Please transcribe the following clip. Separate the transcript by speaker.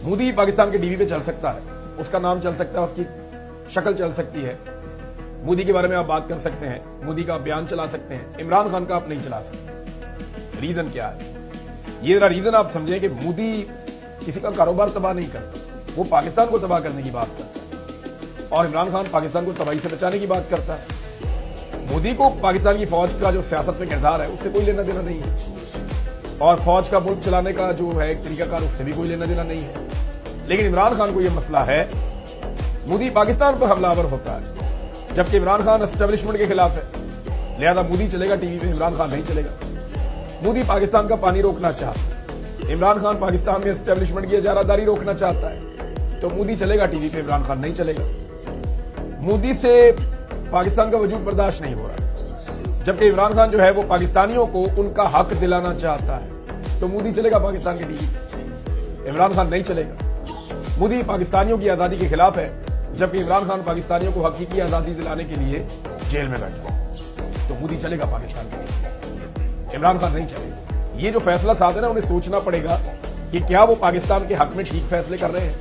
Speaker 1: मोदी पाकिस्तान के टीवी पे चल सकता है, उसका नाम चल सकता है, उसकी शक्ल चल सकती है, मोदी के बारे में आप बात कर सकते हैं, मोदी का बयान चला सकते हैं, इमरान खान का आप नहीं चला सकते। रीजन क्या है? ये जरा रीजन आप समझें कि मोदी किसी का कारोबार तबाह नहीं करता, वो पाकिस्तान को तबाह करने की बात करता है और इमरान खान पाकिस्तान को तबाही से बचाने की बात करता है। मोदी को पाकिस्तान की फौज का जो सियासत में किरदार है उससे कोई लेना देना नहीं है और फौज का मुल्क चलाने का जो है एक तरीकाकार उससे भी कोई लेना देना नहीं है। लेकिन इमरान खान को यह मसला है, मोदी पाकिस्तान पर हमलावर होता है जबकि इमरान खान एस्टेब्लिशमेंट के खिलाफ है, लिहाजा मोदी चलेगा टीवी पे, इमरान खान नहीं चलेगा। मोदी पाकिस्तान का पानी रोकना चाहता है, इमरान खान पाकिस्तान में एस्टेब्लिशमेंट की इजारादारी रोकना चाहता है, तो मोदी चलेगा टीवी पे, इमरान खान नहीं चलेगा। मोदी से पाकिस्तान का वजूद बर्दाश्त नहीं हो रहा, जबकि इमरान खान जो है वो पाकिस्तानियों को उनका हक दिलाना चाहता है, तो मोदी चलेगा पाकिस्तान के टीवी पे, इमरान खान नहीं चलेगा। मोदी पाकिस्तानियों की आजादी के खिलाफ है, जबकि इमरान खान पाकिस्तानियों को हकीकी आजादी दिलाने के लिए जेल में बैठा है, तो मोदी चलेगा पाकिस्तान के लिए, इमरान खान नहीं चलेगा। ये जो फैसला साथ है ना, उन्हें सोचना पड़ेगा कि क्या वो पाकिस्तान के हक में ठीक फैसले कर रहे हैं।